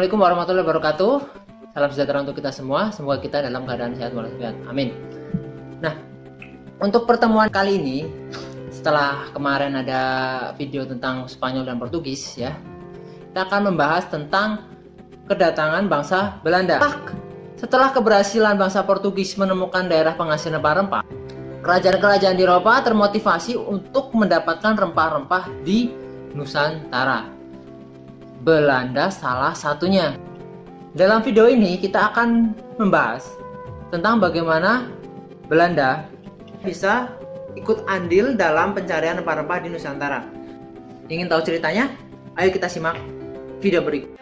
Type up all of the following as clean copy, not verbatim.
Assalamualaikum warahmatullahi wabarakatuh. Salam sejahtera untuk kita semua. Semoga kita dalam keadaan sehat walafiat. Amin. Nah, untuk pertemuan kali ini, setelah kemarin ada video tentang Spanyol dan Portugis ya, kita akan membahas tentang kedatangan bangsa Belanda. Setelah keberhasilan bangsa Portugis menemukan daerah penghasil rempah-rempah, kerajaan-kerajaan di Eropa termotivasi untuk mendapatkan rempah-rempah di Nusantara. Belanda salah satunya. Dalam video ini kita akan membahas tentang bagaimana Belanda bisa ikut andil dalam pencarian rempah-rempah di Nusantara. Ingin tahu ceritanya? Ayo kita simak video berikut.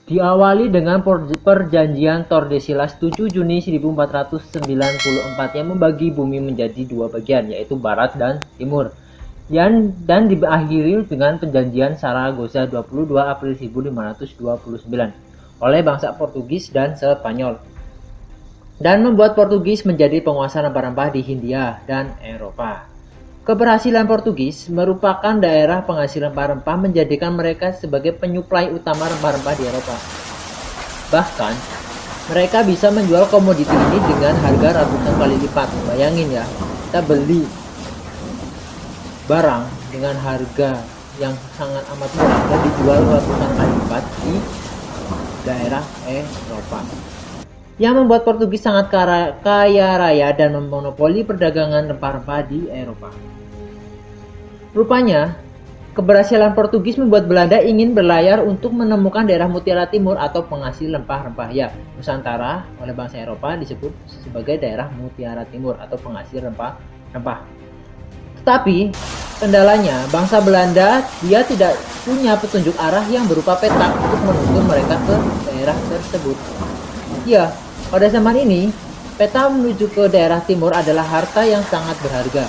Diawali dengan perjanjian Tordesillas 7 Juni 1494 yang membagi bumi menjadi dua bagian, yaitu barat dan timur. Dan diakhiri dengan perjanjian Saragossa 22 April 1529 oleh bangsa Portugis dan Spanyol, dan membuat Portugis menjadi penguasa rempah-rempah di Hindia dan Eropa. Keberhasilan Portugis merupakan daerah penghasil rempah-rempah menjadikan mereka sebagai penyuplai utama rempah-rempah di Eropa. Bahkan, mereka bisa menjual komoditi ini dengan harga ratusan kali lipat. Bayangin ya, kita beli barang dengan harga yang sangat amat murah dan dijual ratusan kali lipat di daerah Eropa. Yang membuat Portugis sangat kaya raya dan memonopoli perdagangan rempah-rempah di Eropa. Rupanya, keberhasilan Portugis membuat Belanda ingin berlayar untuk menemukan daerah Mutiara Timur atau penghasil rempah-rempah. Ya, Nusantara oleh bangsa Eropa disebut sebagai daerah Mutiara Timur atau penghasil rempah-rempah. Tetapi, kendalanya bangsa Belanda dia tidak punya petunjuk arah yang berupa peta untuk menuntun mereka ke daerah tersebut. Ya, pada zaman ini, peta menuju ke daerah timur adalah harta yang sangat berharga.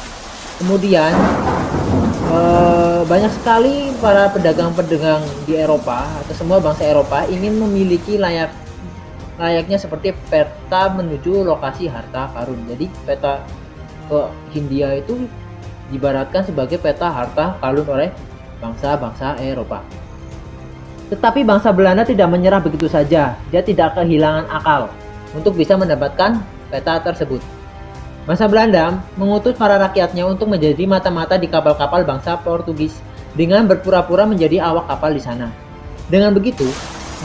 Kemudian, banyak sekali para pedagang-pedagang di Eropa atau semua bangsa Eropa ingin memiliki layaknya seperti peta menuju lokasi harta karun. Jadi peta ke Hindia itu diibaratkan sebagai peta harta karun oleh bangsa-bangsa Eropa. Tetapi bangsa Belanda tidak menyerah begitu saja. Dia tidak kehilangan akal untuk bisa mendapatkan peta tersebut. Bangsa Belanda mengutus para rakyatnya untuk menjadi mata-mata di kapal-kapal bangsa Portugis dengan berpura-pura menjadi awak kapal di sana. Dengan begitu,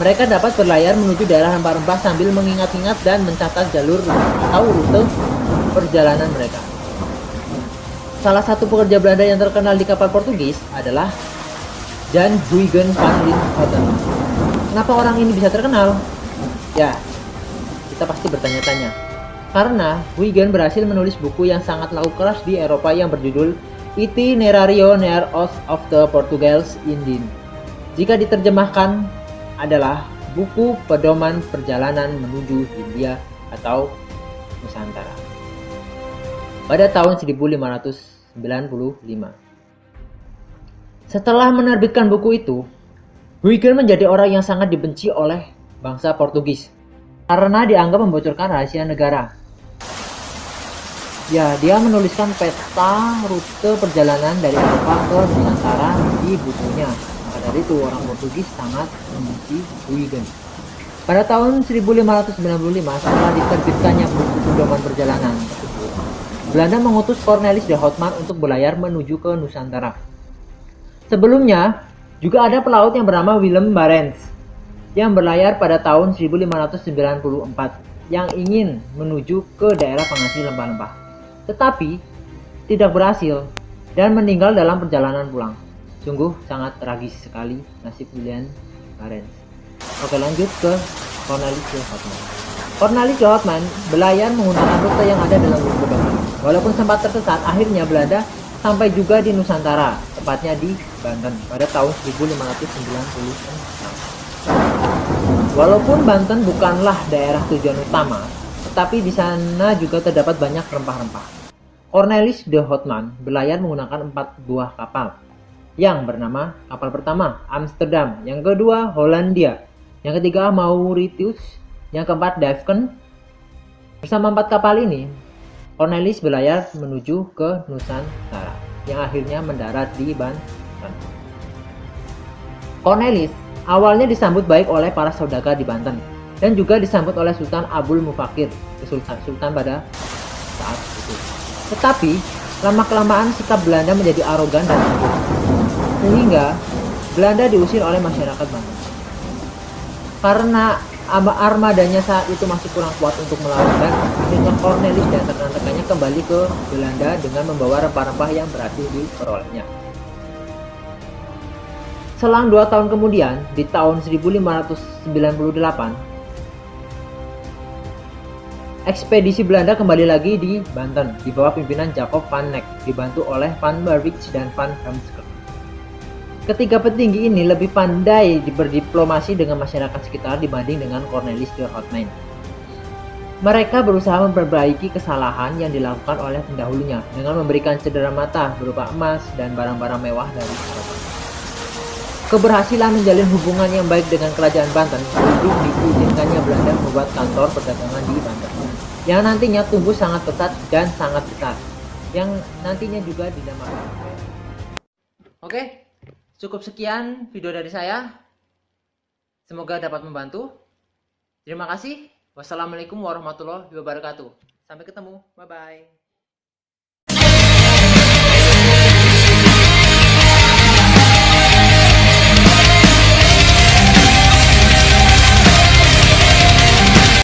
mereka dapat berlayar menuju daerah rempah-rempah sambil mengingat-ingat dan mencatat jalur atau rute perjalanan mereka. Salah satu pekerja Belanda yang terkenal di kapal Portugis adalah Jan Huygens van Linschoten. Kenapa orang ini bisa terkenal? Ya, kita pasti bertanya-tanya. Karena Huygens berhasil menulis buku yang sangat laku keras di Eropa yang berjudul Itinerario near of the Portugals Indies. Jika diterjemahkan adalah buku pedoman perjalanan menuju Hindia atau Nusantara. Pada tahun 1595. Setelah menerbitkan buku itu, Huygens menjadi orang yang sangat dibenci oleh bangsa Portugis karena dianggap membocorkan rahasia negara. Ya, dia menuliskan peta rute perjalanan dari Eropa ke Nusantara di bukunya. Maka dari itu orang Portugis sangat membenci Huygens. Pada tahun 1595 setelah diterbitkannya buku pedoman perjalanan tersebut, Belanda mengutus Cornelis de Houtman untuk berlayar menuju ke Nusantara. Sebelumnya, juga ada pelaut yang bernama Willem Barents yang berlayar pada tahun 1594 yang ingin menuju ke daerah penghasil rempah-rempah. Tetapi tidak berhasil dan meninggal dalam perjalanan pulang. Sungguh sangat tragis sekali nasib Willem Barents. Oke, lanjut ke Cornelis de Houtman. Cornelis de Houtman berlayar menggunakan rute yang ada dalam buku pedoman. Walaupun sempat tersesat, akhirnya Belanda sampai juga di Nusantara, tepatnya di Banten pada tahun 1556. Walaupun Banten bukanlah daerah tujuan utama, tetapi di sana juga terdapat banyak rempah-rempah. Cornelis de Houtman berlayar menggunakan 4 buah kapal. yang bernama kapal pertama Amsterdam, yang kedua Hollandia, yang ketiga Mauritius, yang keempat Devon. Bersama 4 kapal ini, Cornelis berlayar menuju ke Nusantara, yang akhirnya mendarat di Banten. Cornelis awalnya disambut baik oleh para saudagar di Banten, dan juga disambut oleh Sultan Abdul Mufakir, Sultan pada saat itu. Tetapi, lama-kelamaan sikap Belanda menjadi arogan dan angkuh, sehingga Belanda diusir oleh masyarakat Banten. Karena armadanya saat itu masih kurang kuat untuk melawan Belanda, akhirnya Cornelis dan rekan-rekannya kembali ke Belanda dengan membawa rempah-rempah yang berhasil diperolehnya. Selang 2 tahun kemudian, di tahun 1598, ekspedisi Belanda kembali lagi di Banten di bawah pimpinan Jacob van Neck, dibantu oleh Van Berwick dan Van Heemskerck. Ketiga petinggi ini lebih pandai berdiplomasi dengan masyarakat sekitar dibanding dengan Cornelis de Houtman. Mereka berusaha memperbaiki kesalahan yang dilakukan oleh pendahulunya dengan memberikan cedera mata berupa emas dan barang-barang mewah dari Eropa. Keberhasilan menjalin hubungan yang baik dengan kerajaan Banten belum diizinkannya Belanda membuat kantor perdagangan di Banten, yang nantinya tumbuh sangat pesat dan sangat besar, yang nantinya juga dinamakan. Oke, cukup sekian video dari saya. Semoga dapat membantu. Terima kasih. Wassalamualaikum warahmatullahi wabarakatuh. Sampai ketemu. Bye-bye.